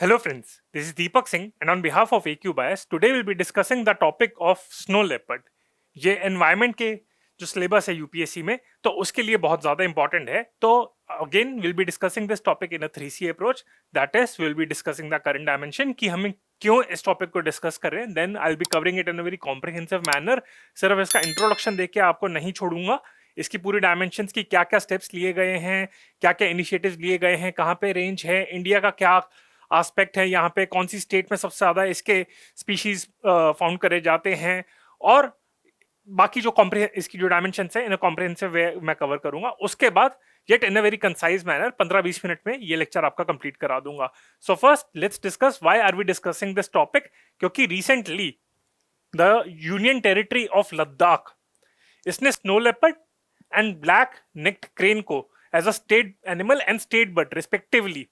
Hello friends, this is Deepak Singh and on behalf of AQ Bias, today we'll be discussing the topic of snow leopard. ये environment के जो syllabus है UPSC में तो उसके लिए बहुत ज़्यादा important है. तो again we'll be discussing this topic in a 3C approach. That is, we'll be discussing the current dimension कि हमें क्यों इस टॉपिक को डिस्कस कर रहे हैं. Then I'll be covering it in a very comprehensive manner. सिर्फ इसका इंट्रोडक्शन देके आपको नहीं छोड़ूंगा. इसकी पूरी डायमेंशंस की क्या क्या स्टेप्स लिए गए हैं, क्या क्या इनिशिएटिव्स लिए गए हैं, कहाँ पे रेंज है, इंडिया का क्या एस्पेक्ट है, यहाँ पे कौन सी स्टेट में सबसे ज्यादा इसके स्पीशीज फाउंड करे जाते हैं, और बाकी जो इसकी जो डायमेंशन है इन कॉम्प्रिहेंसिव वे मैं कवर करूंगा. उसके बाद yet in a very concise manner 15-20 minute में ये लेक्चर आपका कंप्लीट करा दूंगा. So first let's discuss why are we discussing this topic. क्योंकि recently the union territory of Ladakh इसने snow leopard and black necked crane को as a state animal and state bird respectively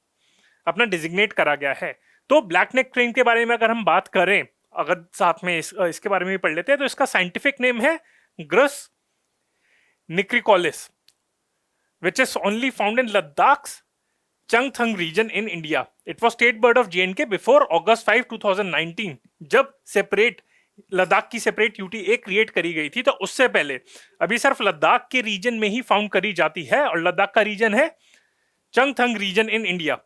अपना designate करा गया है. तो ब्लैक नेक crane के बारे में अगर हम बात करें, अगर साथ में इसके बारे में भी पढ़ लेते हैं, तो इसका साइंटिफिक नेम है grus nigricollis, which is only found in Ladakh's Changthang region in India. It was state bird of J and K before August 5, 2019, जब सेपरेट लद्दाख की सेपरेट यूटीए क्रिएट करी गई थी. तो उससे पहले अभी सिर्फ लद्दाख के रीजन में ही फाउंड करी जाती है, और लद्दाख का रीजन है चंगथंग रीजन इन इंडिया.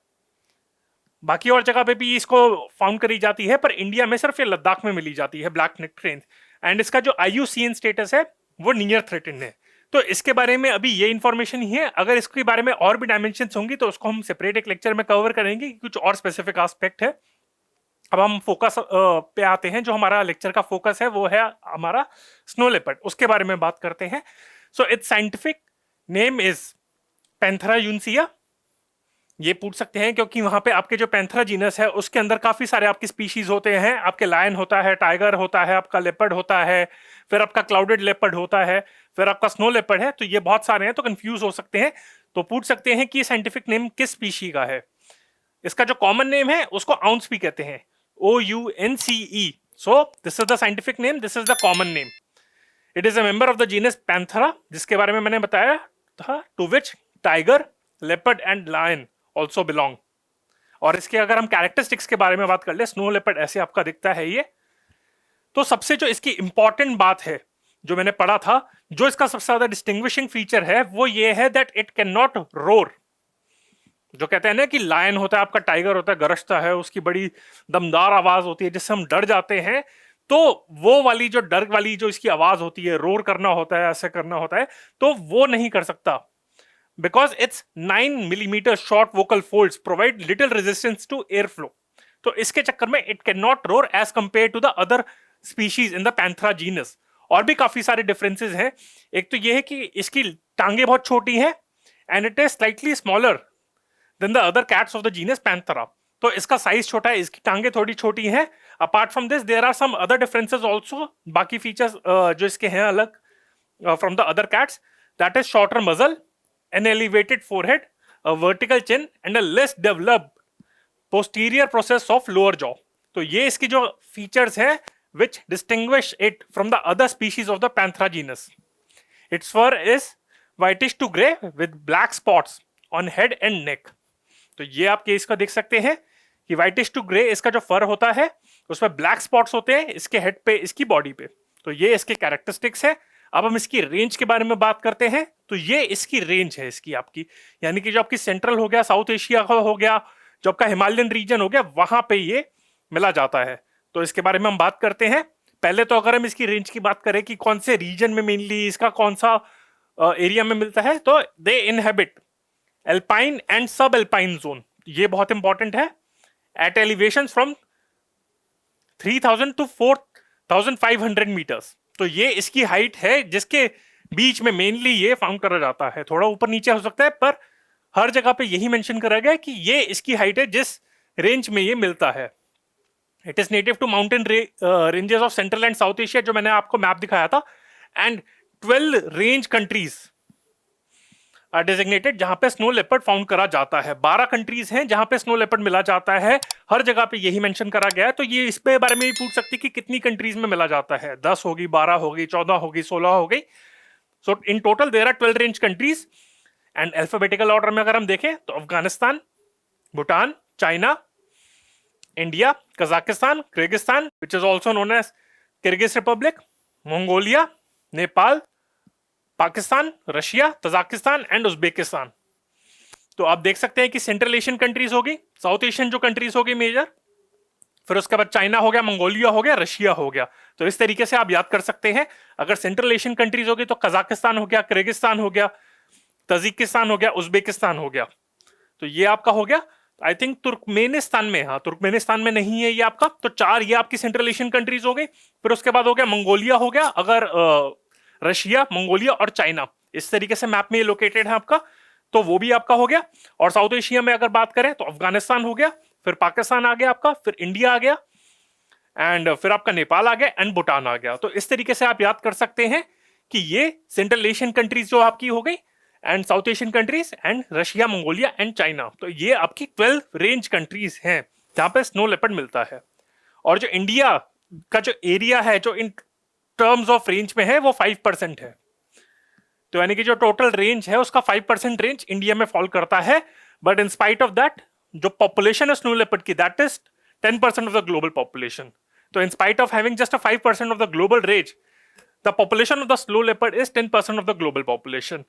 बाकी और जगह पे भी इसको फाउंड करी जाती है, पर इंडिया में सिर्फ ये लद्दाख में मिली जाती है ब्लैक नेक क्रेन. एंड इसका जो IUCN स्टेटस है वो नियर थ्रेटेंड है. तो इसके बारे में अभी ये इन्फॉर्मेशन ही है. अगर इसके बारे में और भी डायमेंशंस होंगी तो उसको हम सेपरेट एक लेक्चर में कवर करेंगे, कुछ और स्पेसिफिक एस्पेक्ट है. अब हम फोकस पे आते हैं. जो हमारा लेक्चर का फोकस है वो है हमारा स्नो लेपर्ड. उसके बारे में बात करते हैं. So it's scientific name is panthera uncia. ये पूछ सकते हैं क्योंकि वहां पे आपके जो पैंथरा जीनस है उसके अंदर काफी सारे आपकी स्पीशीज होते हैं. आपके लायन होता है, टाइगर होता है, आपका लेपर्ड होता है, फिर आपका क्लाउडेड लेपर्ड होता है, फिर आपका स्नो लेपर्ड है. तो ये बहुत सारे हैं, तो कंफ्यूज हो सकते हैं. तो पूछ सकते हैं कि साइंटिफिक नेम किस स्पीशी का है. इसका जो कॉमन नेम है उसको आउंस भी कहते हैं, OUNCE. So this is the scientific name, this is the common name. It is a member of the genus Panthera, जिसके बारे में मैंने बताया था, to which tiger, leopard and lion also belong. और इसके अगर हम कैरेक्टरिस्टिक्स के बारे में बात कर ले, स्नो लेपर्ड ऐसे आपका दिखता है ये. तो सबसे जो इसकी इंपॉर्टेंट बात है जो मैंने पढ़ा था, जो इसका सबसे ज्यादा डिस्टिंग्विशिंग फीचर है वो ये है that it can not roar. जो कहते हैं ना कि लायन होता है आपका, टाइगर होता है, गरजता है, उसकी बड़ी दमदार आवाज होती है जिससे हम डर जाते हैं. तो वो वाली जो डर वाली जो इसकी आवाज होती है, रोर करना होता है, ऐसे करना होता है, तो वो नहीं कर सकता. Because its 9 millimeter short vocal folds provide little resistance to airflow. तो इसके चक्कर में it cannot roar as compared to the other species in the Panthera genus. और भी काफी सारे डिफरेंसेस हैं. एक तो ये है कि इसकी टांगे बहुत छोटी हैं and it is slightly smaller than the other cats of the genus Panthera. तो इसका साइज छोटा है, इसकी टांगे थोड़ी छोटी हैं. Apart from this there are some other differences also. बाकी फीचर्स जो इसके हैं अलग from the other cats, that is shorter muzzle, an elevated forehead, a vertical chin and a less developed posterior process of lower jaw. तो ये इसकी जो features हैं which distinguish it from the other species of the Panthera genus. Its fur is whitish to grey with black spots on head and neck. तो ये आप case का देख सकते हैं कि whitish to grey इसका जो फर होता है उसमें ब्लैक स्पॉट्स होते हैं इसके हेड पे, इसकी बॉडी पे. तो ये इसके कैरेक्टरिस्टिक्स है. अब हम इसकी रेंज के बारे में बात करते हैं. तो ये इसकी रेंज है इसकी आपकी, यानी कि जो आपकी सेंट्रल हो गया, साउथ एशिया का हो गया, जो आपका हिमालयन रीजन हो गया, वहां पे ये मिला जाता है. तो इसके बारे में हम बात करते हैं. पहले तो अगर हम इसकी रेंज की बात करें कि कौन से रीजन में मेनली इसका कौन सा एरिया में मिलता है, तो they inhabit alpine and subalpine zone. ये बहुत इंपॉर्टेंट है. At elevation from 3000 to 4500 metres. तो ये इसकी हाइट है जिसके बीच में मेनली ये फाउंड करा जाता है. थोड़ा ऊपर नीचे हो सकता है, पर हर जगह पे यही मेंशन करा गया कि ये इसकी हाइट है जिस रेंज में ये मिलता है. It is native to mountain ranges of Central and South Asia, जो मैंने आपको मैप दिखाया था. And 12 range countries are designated जहां पे स्नो लेपर्ड फाउंड करा जाता है. 12 कंट्रीज हैं जहां पे स्नो लेपर्ड मिला जाता है. हर जगह पे यही मेंशन करा गया है. तो ये इस पे बारे में भी पूछ सकती कि कितनी कंट्रीज में मिला जाता है. 10 होगी, 12 होगी, 14 होगी, 16 हो गई. So in total there are 12 range countries. And alphabetical order में अगर हम देखें तो Afghanistan, Bhutan, China, India, Kazakhstan, Kyrgyzstan which is also known as Kyrgyz republic, Mongolia, Nepal, Pakistan, Russia, Tajikistan and Uzbekistan. तो आप देख सकते हैं कि सेंट्रल एशियन कंट्रीज होगी, साउथ एशियन जो कंट्रीज होगी मेजर, फिर उसके बाद चाइना हो गया, मंगोलिया हो गया, रशिया हो गया। तो इस तरीके से आप याद कर सकते हैं। अगर सेंट्रल एशियन कंट्रीज होगी तो कजाकिस्तान हो गया, किर्गिस्तान हो गया, तजिकिस्तान हो गया, उज्बेकिस्तान हो गया। तो ये आपका हो गया। आई थिंक तुर्कमेनिस्तान में, हाँ तुर्कमेनिस्तान में नहीं है ये आपका। तो 4 ये आपकी सेंट्रल एशियन कंट्रीज हो गई। फिर उसके बाद हो गया मंगोलिया हो गया, अगर रशिया, मंगोलिया और चाइना इस तरीके से मैप में लोकेटेड है आपका, तो वो भी आपका हो गया। और साउथ एशिया में अगर बात करें तो अफगानिस्तान हो गया, फिर पाकिस्तान आ गया आपका, फिर इंडिया आ गया, एंड फिर आपका नेपाल आ गया, एंड भूटान आ गया। तो इस तरीके से आप याद कर सकते हैं कि ये सेंट्रल एशियन कंट्रीज जो आपकी हो गई, and south Asian countries, and Russia, Mongolia and China. तो ये आपकी 12 रेंज कंट्रीज हैं जहां पे स्नो लेपर्ड मिलता है। और जो इंडिया का जो एरिया है जो इन टर्म्स ऑफ रेंज में है वो 5% है। तो यानी कि जो टोटल रेंज है उसका 5% रेंज इंडिया में फॉल करता है। But in spite of that जो पॉपुलेशन है स्नो लेपर्ड की, that is 10% of the global population. तो in spite of having just a 5% of the global range, the population of the snow leopard is 10% of the global population.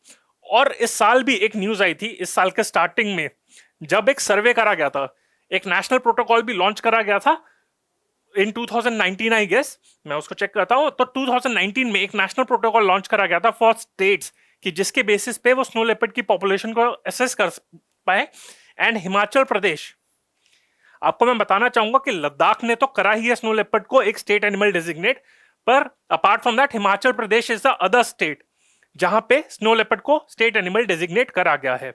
और इस साल भी एक news आई थी, इस साल के स्टार्टिंग में, जब एक सर्वे करा गया था, एक नेशनल प्रोटोकॉल भी लॉन्च करा गया था इन 2019 आई गेस, मैं उसको चेक करता हूं। तो 2019 में एक नेशनल प्रोटोकॉल लॉन्च करा गया था फॉर स्टेट्स कि जिसके बेसिस पे वो स्नो लेपर्ड की पॉपुलेशन को असेस कर पाए। एंड हिमाचल प्रदेश, आपको मैं बताना चाहूंगा कि लद्दाख ने तो करा ही है स्नो लेपर्ड को एक स्टेट एनिमल डेजिग्नेट, पर apart from that Himachal Pradesh is the other state जहां पे स्नो लेपर्ड को स्टेट एनिमल डेजिग्नेट करा गया है।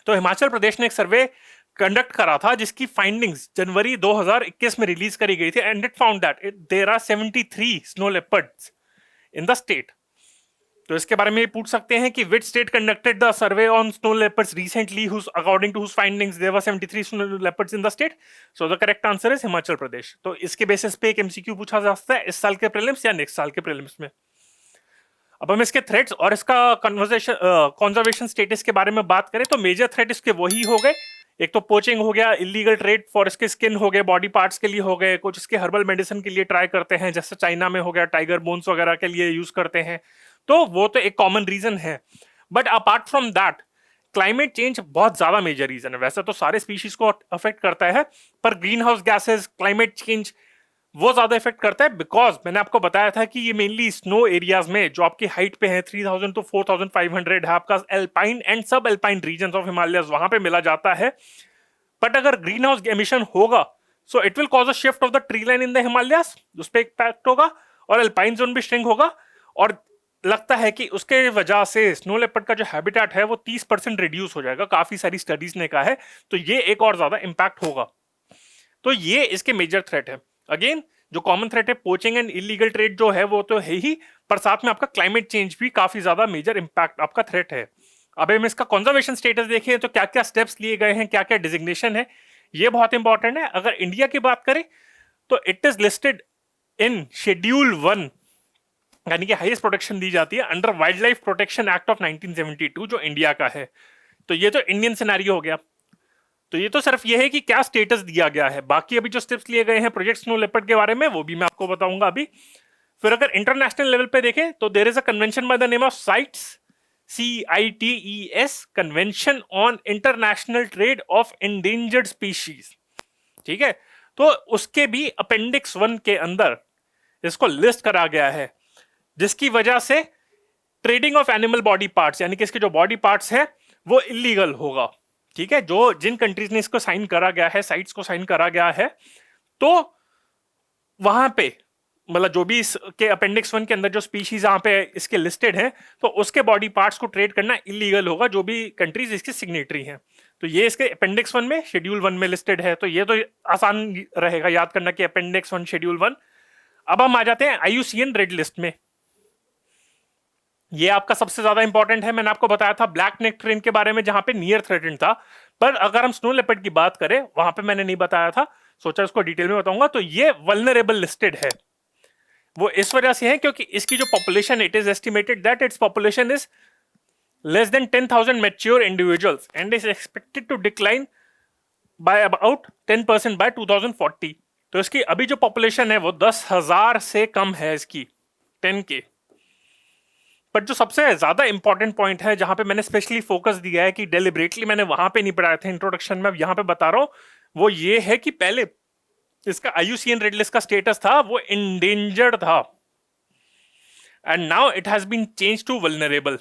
तो हिमाचल प्रदेश ने एक सर्वे कंडक्ट करा था जिसकी फाइंडिंग्स जनवरी 2021 में रिलीज करी गई थी, and it found that there are 73 snow leopards in the state. तो इसके बारे में पूछ सकते हैं कि which state conducted the survey on snow leopards recently, according to whose findings there were 73 snow leopards in the state. So the correct answer is Himachal Pradesh. तो इसके बेसिस पे एक एमसीक्यू पूछा जा सकता है इस साल के प्रीलिम्स या नेक्स्ट साल के प्रीलिम्स में। अब हम इसके थ्रेट्स और इसका कंजर्वेशन स्टेटस के बारे में बात करें तो मेजर थ्रेट इसके वही हो गए। एक तो पोचिंग हो गया, इलीगल ट्रेड फॉर इसके स्किन हो गए, बॉडी पार्ट्स के लिए हो गए, कुछ इसके हर्बल मेडिसिन के लिए ट्राई करते हैं, जैसे चाइना में हो गया टाइगर बोन्स वगैरह के लिए यूज करते हैं। तो वो तो एक कॉमन रीजन है। But apart from that climate change बहुत ज्यादा मेजर रीजन है। वैसे तो सारे स्पीशीज को अफेक्ट करता है, पर green house gases, climate change वो ज्यादा इफेक्ट करता है। बिकॉज मैंने आपको बताया था कि ये मेनली स्नो एरियाज में जो आपकी हाइट पे है 3000 to 4500 है, आपका एल्पाइन एंड सब एल्पाइन रीजन ऑफ हिमालय वहां पे मिला जाता है। बट अगर ग्रीन हाउस एमिशन होगा so it will cause a shift of the tree line in the Himalayas, उस पर इम्पैक्ट होगा और एल्पाइन जोन भी श्रिंक होगा। और लगता है कि उसके वजह से स्नो लेपर्ड का जो हैबिटेट है वो 30% रिड्यूस हो जाएगा, काफी सारी स्टडीज ने कहा है। तो ये एक और ज्यादा इंपैक्ट होगा। तो ये इसके मेजर थ्रेट है। अगेन जो कॉमन थ्रेट है पोचिंग एंड इलीगल ट्रेड जो है वो तो है ही, पर साथ में आपका क्लाइमेट चेंज भी काफी ज्यादा मेजर इंपैक्ट आपका थ्रेट है। अब हम इसका कंजर्वेशन स्टेटस देखें तो क्या क्या स्टेप्स लिए गए हैं, क्या क्या डिजिग्नेशन है, ये बहुत इंपॉर्टेंट है। अगर इंडिया की बात करें तो it is listed in schedule 1, यानी कि हाईएस्ट प्रोटेक्शन दी जाती है under wild life protection act of 1972 जो इंडिया का है। तो ये तो इंडियन सिनेरियो हो गया। तो ये तो सिर्फ ये है कि क्या स्टेटस दिया गया है। बाकी अभी जो स्टेप्स लिए गए हैं प्रोजेक्ट स्नो लेपर्ड के बारे में वो भी मैं आपको बताऊंगा अभी। फिर अगर इंटरनेशनल लेवल पे देखें तो there is a convention by the name of CITES, CITES, convention on international trade of endangered species. ठीक है, तो उसके भी अपेंडिक्स 1 के अंदर इसको लिस्ट करा गया है, जिसकी वजह से trading of animal body parts, यानी कि इसके जो बॉडी पार्ट्स है वो इलीगल होगा। ठीक है, जो जिन कंट्रीज ने इसको साइन करा गया है, साइट्स को साइन करा गया है, तो वहां पे मतलब जो भी इसके अपेंडिक्स 1 के अंदर जो स्पीशीज जहां पे इसके लिस्टेड हैं, तो उसके बॉडी पार्ट्स को ट्रेड करना इलीगल होगा, जो भी कंट्रीज इसकी सिग्नेटरी हैं। तो ये इसके अपेंडिक्स 1 में, शेड्यूल 1 में लिस्टेड है। तो ये तो आसान रहेगा याद करना कि अपेंडिक्स 1 शेड्यूल 1। अब हम आ जाते हैं IUCN रेड लिस्ट में। ये आपका सबसे ज्यादा इंपॉर्टेंट है। मैंने आपको बताया था ब्लैक नेक क्रेन के बारे में जहां पे नियर थ्रेटेंड था, पर अगर हम स्नो लेपर्ड की बात करें वहां पे मैंने नहीं बताया था, सोचा उसको डिटेल में बताऊंगा। तो ये वल्नरेबल लिस्टेड है। वो इस वजह से है क्योंकि इसकी जो population, it is estimated that its population is less than 10,000 mature individuals and is expected to decline by about 10% by 2040। तो इसकी अभी जो पॉपुलेशन है वो 10,000 से कम है इसकी, 10K। पर जो सबसे ज्यादा इंपॉर्टेंट पॉइंट है जहां पे मैंने स्पेशली फोकस दिया है कि डेलिबरेटली मैंने वहां पे नहीं पढ़ाया था इंट्रोडक्शन में, अब यहां पे बता रहा हूं, वो ये है कि पहले इसका IUCN रेड लिस्ट का स्टेटस था वो इंडेंजर्ड था, and now it has been change to vulnerable.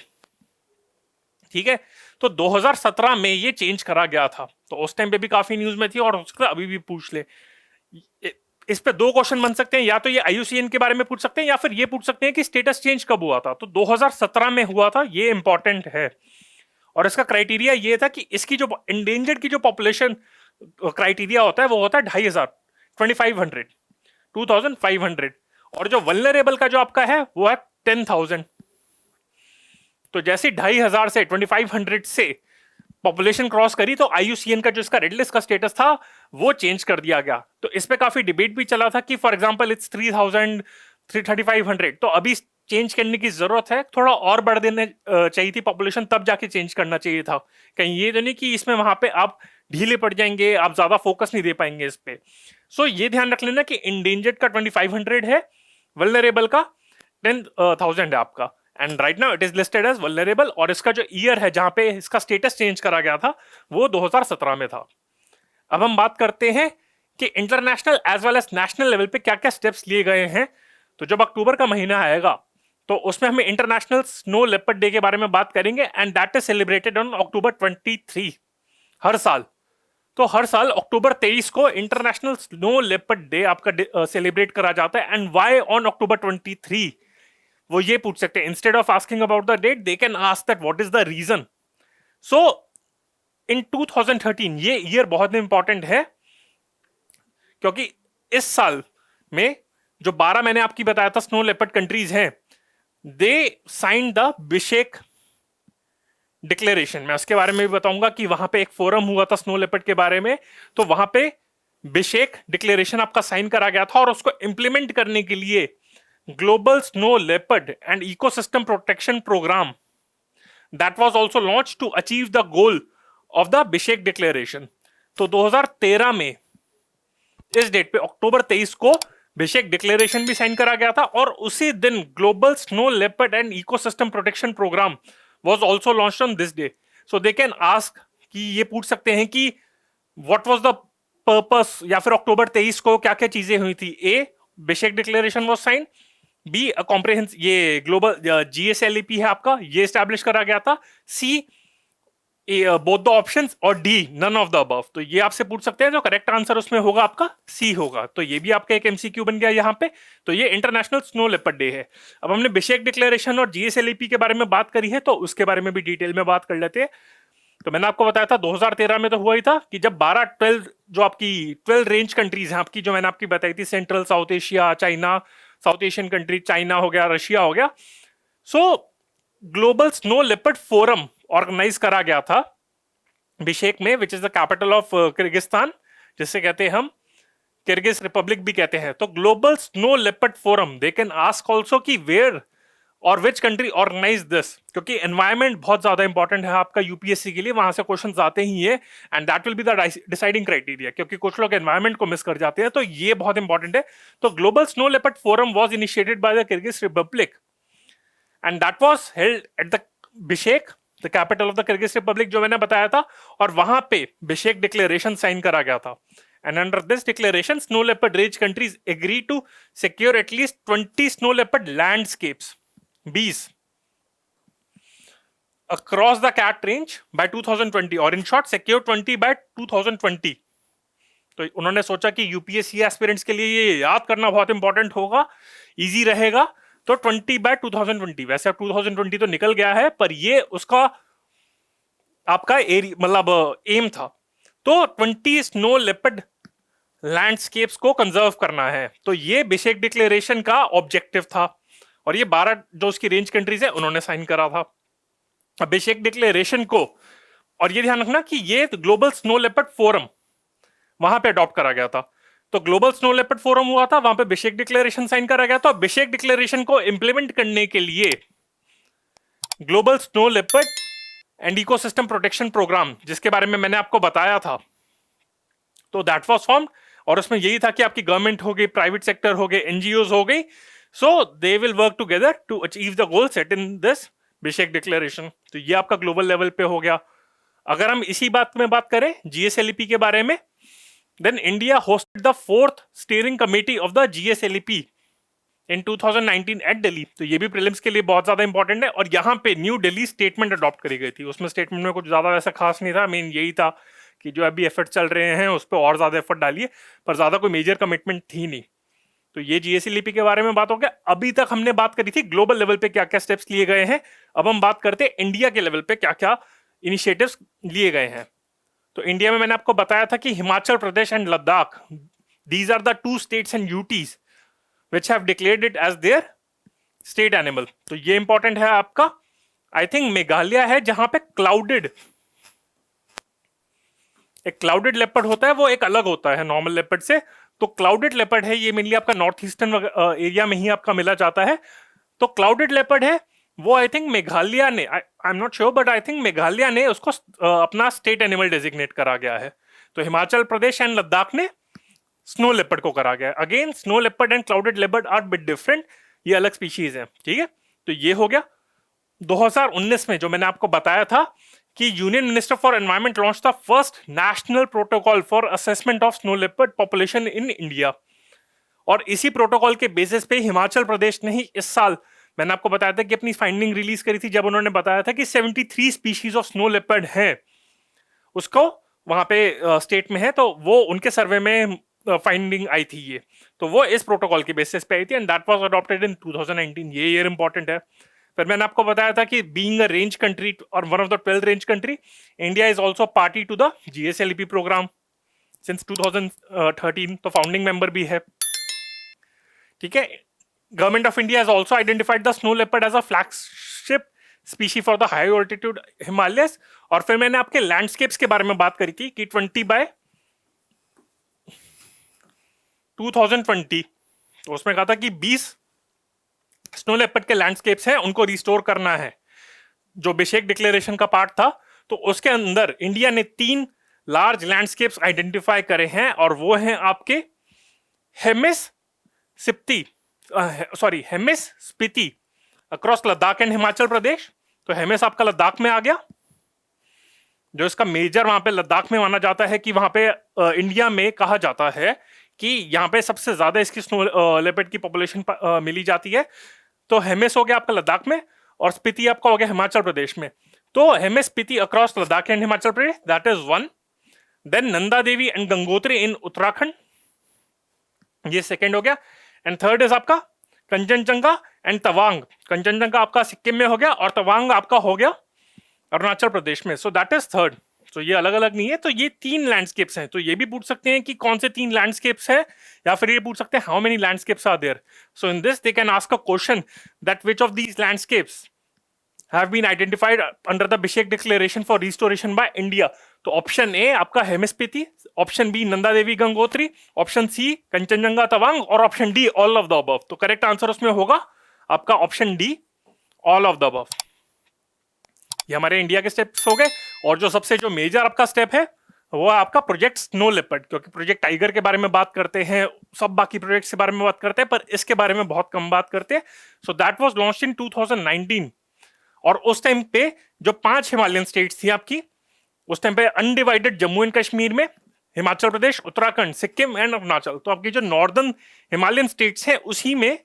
ठीक है, तो 2017 में ये चेंज करा गया था, तो उस टाइम पे भी काफी न्यूज में थी और उसका अभी भी पूछ ले। इस पे दो क्वेश्चन बन सकते हैं, या तो ये IUCN के बारे में पूछ सकते हैं या फिर ये पूछ सकते हैं कि स्टेटस चेंज कब हुआ था। तो 2017 में हुआ था, ये इंपॉर्टेंट है। और इसका क्राइटेरिया ये था कि इसकी जो इंडेंजर्ड की जो पॉपुलेशन क्राइटेरिया होता है वो होता है 2,500, 2,500, 2,500, और जो वल्नरेबल का जो आपका है वो है 10,000। तो जैसे 2,500 से 2,500 से पॉपुलेशन क्रॉस करी तो IUCN का जो इसका रेड लिस्ट का स्टेटस था वो चेंज कर दिया गया। तो इस पे काफी डिबेट भी चला था कि फॉर एग्जांपल इट्स 3,000, 3,500, तो अभी चेंज करने की जरूरत है, थोड़ा और बढ़ देने चाहिए थी पॉपुलेशन, तब जाके चेंज करना चाहिए था। कहीं ये तो नहीं कि इसमें वहां पे आप ढीले पड़ जाएंगे, आप ज्यादा फोकस नहीं दे पाएंगे इस पे। सो ये ध्यान रख लेना कि इंडेंजर्ड का 2,500 है, वल्नरेबल का 10,000 है आपका, and right now it is listed as vulnerable. और इसका जो ईयर है जहां पे इसका स्टेटस चेंज करा गया था वो 2017 में था। अब हम बात करते हैं कि international as well as national level पे क्या क्या स्टेप्स लिए गए हैं। तो जब अक्टूबर का महीना आएगा तो उसमें हम इंटरनेशनल स्नो लेपर्ड डे के बारे में बात करेंगे, and that is celebrated on October 23 हर साल। तो हर साल October 23 को इंटरनेशनल स्नो लेपर्ड डे आपका सेलिब्रेट करा जाता है। एंड वाई ऑन October 23, वो ये पूछ सकते हैं, instead of asking about the date they can ask that what is the reason. So in 2013, ये ईयर बहुत इंपॉर्टेंट है क्योंकि इस साल में जो 12 मैंने आपकी बताया था स्नो लेपर्ड कंट्रीज हैं, दे साइन द बिशेक डिक्लेरेशन। मैं उसके बारे में भी बताऊंगा कि वहां पे एक फोरम हुआ था स्नो लेपर्ड के बारे में, तो वहां पे बिशेक डिक्लेरेशन आपका साइन करा गया था, और उसको इंप्लीमेंट करने के लिए global snow leopard and ecosystem protection program that was also launch to achieve the goal of the Bishkek declaration. तो 2013 में इस डेट पे October 23 को बिशेक डिक्लेरेशन भी साइन करा गया था, और उसी दिन global snow leopard and ecosystem protection programme was also launched on this day. So they can ask कि ये पूछ सकते हैं कि व्हाट वाज द पर्पस, या फिर October 23 को क्या क्या चीजें हुई थी। ए, बिशेक डिक्लेरेशन वाज साइन, बी कॉम्प्रिहेंस ये ग्लोबल GSLEP है आपका, ये एस्टैब्लिश करा गया था, सी बोथ द ऑप्शंस, और D none of the above. तो ये आपसे पूछ सकते हैं, जो करेक्ट आंसर उसमें होगा आपका सी होगा। तो ये भी आपका एक MCQ बन गया यहाँ पे। तो ये इंटरनेशनल स्नो लेपर्ड डे है। अब हमने बिशेक डिक्लेरेशन और GSLEP के बारे में बात करी है, तो उसके बारे में भी डिटेल में बात कर लेते हैं। तो मैंने आपको बताया था 2013 में तो हुआ ही था कि जब 12 जो आपकी 12 रेंज कंट्रीज हैं आपकी, जो मैंने आपकी बताई थी, Central South Asia, China, South Asian country, China हो गया, रशिया हो गया। So global snow leopard forum organise करा गया था बिशेक में, which is the capital of Kyrgyzstan, जिससे कहते हैं हम किर्गिज रिपब्लिक भी कहते हैं। तो global snow leopard forum, they can ask also कि वेयर और विच कंट्री ऑर्गेनाइज दिस, क्योंकि एनवायरमेंट बहुत ज्यादा इंपॉर्टेंट है आपका UPSC के लिए, वहां से क्वेश्चन आते ही है, and that will be the deciding criteria, क्योंकि कुछ लोग एनवायरमेंट को मिस कर जाते हैं, तो ये बहुत इंपॉर्टेंट है। तो global snow leopard forum was initiated by the Kyrgyz republic, and that was held at the Bishkek, the capital of the Kyrgyz republic, जो मैंने बताया था। और वहां पे बिशेक डिक्लेरेशन साइन करा गया था, and under this declaration snow leopard range countries agree to secure at least 20 snow leopard landscapes, बीस, across the cat range by 2020, और in short secure 20 by 2020। तो उन्होंने सोचा कि UPSC एस्पिरेंट्स के लिए ये याद करना बहुत इंपॉर्टेंट होगा, इजी रहेगा। तो 20 by 2020, वैसे अब 2020 तो निकल गया है, पर ये उसका आपका एरिया मतलब एम था। तो 20 स्नो लेपर्ड लैंडस्केप्स को कंजर्व करना है, तो ये बिशेक डिक्लेरेशन का ऑब्जेक्टिव था, और ये 12 जो उसकी रेंज कंट्रीज है उन्होंने साइन करा था बिशेक डिक्लेरेशन को। और ये ध्यान रखना कि ये ग्लोबल स्नो लेपर्ड फोरम वहां पे अडॉप्ट करा गया था। तो ग्लोबल स्नो लेपर्ड फोरम हुआ था, वहां पे बिशेक डिक्लेरेशन साइन करा गया था। बिशेक डिक्लेरेशन को इंप्लीमेंट करने के लिए global snow leopard and ecosystem protection programme, जिसके बारे में मैंने आपको बताया था, तो दैट वाज फॉर्म्ड, और उसमें यही था कि आपकी गवर्नमेंट हो गई, प्राइवेट सेक्टर हो गए, एनजीओज हो गई, so they will work together to achieve the goal set in this Bishkek declaration. तो ये आपका ग्लोबल लेवल पे हो गया। अगर हम इसी बात में बात करें जीएसएलईपी के बारे में, then India hosted the 4th steering committee of the GSLEP in 2019 at Delhi. तो ये भी प्रीलिम्स के लिए बहुत ज्यादा इंपॉर्टेंट है। और यहाँ पे न्यू दिल्ली स्टेटमेंट अडॉप्ट करी गई थी। उसमें स्टेटमेंट में कुछ ज्यादा वैसा खास नहीं था, मेन यही था कि जो अभी एफर्ट चल रहे हैं उस पर और ज्यादा एफर्ट डालिए, पर ज्यादा कोई मेजर कमिटमेंट थी नहीं। तो ये जीएसएलईपी के बारे में बात हो गया। अभी तक हमने बात करी थी ग्लोबल लेवल पे क्या क्या स्टेप्स लिए गए हैं, अब हम बात करते हैं इंडिया के लेवल पे क्या क्या इनिशिएटिव्स लिए गए हैं। तो इंडिया में मैंने आपको बताया था कि Himachal Pradesh and Ladakh, these are the 2 states and UTs which have declared it as their state animal। तो ये इंपॉर्टेंट है आपका। आई थिंक मेघालय है जहां पे एक क्लाउडेड लेपर्ड होता है, वो एक अलग होता है नॉर्मल लेपर्ड से। तो क्लाउडेड लेपर्ड है, ये मेनली आपका नॉर्थ ईस्टर्न एरिया में ही आपका मिला जाता है। तो क्लाउडेड लेपर्ड है वो, आई थिंक मेघालय ने, I am not sure but I think Meghalaya ने उसको अपना स्टेट एनिमल डेजिग्नेट करा गया है। तो हिमाचल प्रदेश एंड लद्दाख ने स्नो लेपर्ड को करा गया। Again snow leopard and clouded leopard are bit different, ये अलग स्पीशीज है, ठीक है। तो ये हो गया। 2019 में जो मैंने आपको बताया था कि union minister for environment launch the first national protocol for assessment of snow leopard population in India. और इसी प्रोटोकॉल के बेसिस पे हिमाचल प्रदेश ने ही इस साल, मैंने आपको बताया था कि अपनी फाइंडिंग रिलीज करी थी, जब उन्होंने बताया था कि 73 स्पीशीज ऑफ स्नो लेपर्ड है, उसको वहां पे स्टेट में है। तो वो उनके सर्वे में फाइंडिंग आई थी ये, तो वो इस प्रोटोकॉल के बेसिस पे आई थी and that was adopted in 2019। ये ईयर इंपॉर्टेंट है। फिर मैंने आपको बताया था कि बीइंग अ रेंज कंट्री और one of the 12 range country, India is also party to the GSLEP program since 2013। तो फाउंडिंग मेंबर भी है, ठीक है। Government of India has also identified the snow leopard as a flagship species for the high altitude Himalayas. और फिर मैंने आपके landscapes के बारे में बात करी थी कि 2020 तो उसमें कहा था कि 20 स्नो लेपर्ड के लैंडस्केप्स हैं, उनको रिस्टोर करना है, जो बिशेक डिक्लेरेशन का पार्ट था। तो उसके अंदर इंडिया ने 3 लार्ज लैंडस्केप्स आइडेंटिफाई करे हैं, और वो हैं आपके हेमिस स्पीति अक्रॉस लद्दाख एंड हिमाचल प्रदेश। तो हेमिस आपका लद्दाख में आ गया, जो इसका मेजर वहां पे लद्दाख में माना जाता है कि वहां पे इंडिया में कहा जाता है कि यहाँ पे सबसे ज्यादा इसकी स्नो लेपर्ड की पॉपुलेशन मिली जाती है। तो हेमिस हो गया आपका लद्दाख में, और स्पीति आपका हो गया हिमाचल प्रदेश में। तो Hemis Spiti across Ladakh and Himachal Pradesh, that is 1। Then Nanda Devi and Gangotri in Uttarakhand, ये सेकेंड हो गया। एंड थर्ड इज आपका कंचनजंगा एंड तवांग। कंचनजंगा आपका सिक्किम में हो गया, और तवांग आपका हो गया अरुणाचल प्रदेश में। So that is third. तो ये अलग अलग नहीं है। तो ये 3 लैंडस्केप्स हैं। तो ये भी पूछ सकते हैं कि कौन से 3 लैंडस्केप्स हैं, या फिर ये पूछ सकते हैं how many landscapes are there. So in this they can ask a question that which of these landscapes have been identified under the Bishkek declaration for restoration by India. तो ऑप्शन ए आपका Hemis Spiti, option B Nanda Devi Gangotri, option C Kanchenjunga Tawang, और option D all of the above. तो correct answer उसमें होगा आपका option D, all of the above. ये हमारे India के स्टेप्स हो गए। और जो सबसे जो मेजर आपका स्टेप है वो आपका प्रोजेक्ट स्नो लेपर्ड, क्योंकि प्रोजेक्ट टाइगर के बारे में बात करते हैं, सब बाकी प्रोजेक्ट्स के बारे में बात करते हैं, पर इसके बारे में बहुत कम बात करते हैं। So that was launched in 2019। और उस टाइम पे जो 5 हिमालयन स्टेट्स थी आपकी, उस टाइम पे अनडिवाइडेड जम्मू एंड कश्मीर में हिमाचल प्रदेश, उत्तराखंड, सिक्किम एंड अरुणाचल, तो आपकी जो नॉर्दर्न हिमालयन स्टेट्स हैं उसी में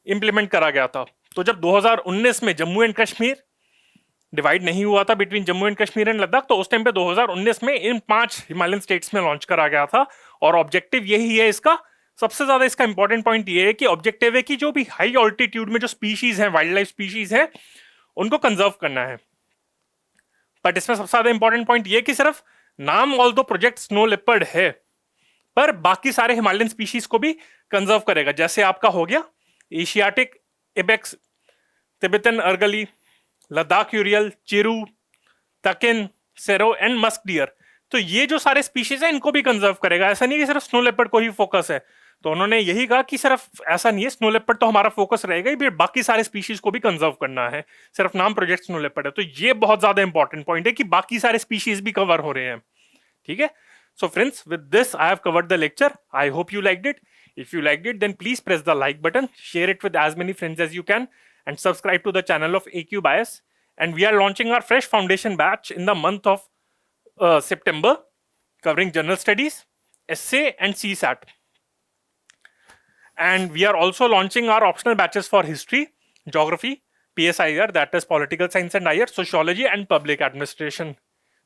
इंप्लीमेंट करा गया था। तो जब 2019 में जम्मू एंड कश्मीर डिवाइड नहीं हुआ था between Jammu and Kashmir and Ladakh, तो उस टाइम पे 2019 में इन 5 हिमालयन स्टेट्स में लॉन्च करा गया था। और ऑब्जेक्टिव यही है इसका, सबसे ज्यादा इसका इंपॉर्टेंट पॉइंट ये है कि ऑब्जेक्टिव है कि जो भी हाई ऑल्टीट्यूड में जो स्पीशीज हैं, वाइल्ड लाइफ स्पीशीज हैं, उनको कंजर्व करना है। बट इसमें सबसे ज्यादा इंपॉर्टेंट पॉइंट ये कि सिर्फ नाम ऑल दो प्रोजेक्ट स्नो लेपर्ड है, पर बाकी सारे हिमालयन स्पीशीज को भी कंजर्व करेगा। जैसे आपका हो गया Asiatic ibex, Tibetan argali, Ladakh urial, chiru, takin, serow and musk deer. तो ये जो सारे स्पीशीज हैं इनको भी कंजर्व करेगा। ऐसा नहीं कि सिर्फ स्नो लेपर्ड को ही फोकस है। तो उन्होंने यही कहा कि सिर्फ ऐसा नहीं है, स्नो लेपर्ड तो हमारा फोकस रहेगा ही, बाकी सारे स्पीशीज को भी कंजर्व करना है, सिर्फ नाम प्रोजेक्ट स्नो लेपर्ड है। तो ये बहुत ज्यादा इंपॉर्टेंट पॉइंट है कि बाकी सारे स्पीशीज भी कवर हो रहे हैं, ठीक है। So friends, with this, I have covered the lecture. I hope you liked it. If you liked it, then please press the like button, share it with as many friends as you can, and subscribe to the channel of AQ Bias. And we are launching our fresh foundation batch in the month of September, covering general studies, essay, and CSAT. And we are also launching our optional batches for history, geography, PSIR, that is political science and IR, sociology, and public administration.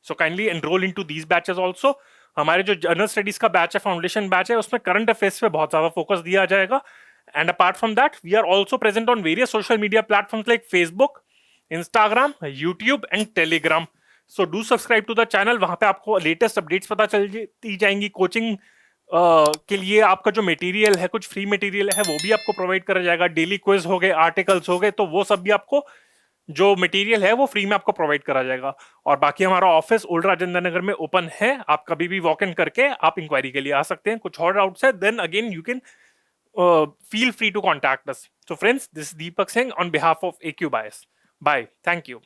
So kindly enroll into these batches also. हमारे जो general studies का batch है, foundation batch है, उसमें current affairs पे बहुत ज्यादा focus दिया जाएगा. And apart from that, we are also present on various social media platforms like Facebook, Instagram, YouTube and Telegram. So do subscribe to the channel. वहां पे आपको लेटेस्ट अपडेट्स पता चलती जाएंगी. कोचिंग के लिए आपका जो मटेरियल है, कुछ फ्री मटेरियल है, वो भी आपको प्रोवाइड करा जाएगा. डेली क्विज हो गए, आर्टिकल्स हो गए, तो वो सब भी आपको जो मटेरियल है वो फ्री में आपको प्रोवाइड करा जाएगा. और बाकी हमारा ऑफिस ओल्ड राजेंद्र नगर में ओपन है. आप कभी भी वॉक इन करके आप इंक्वायरी के लिए आ सकते हैं. कुछ और डाउट्स है, then again you can feel free to contact us. So friends, this is Deepak Singh on behalf of AQ Bias. Bye. Thank you.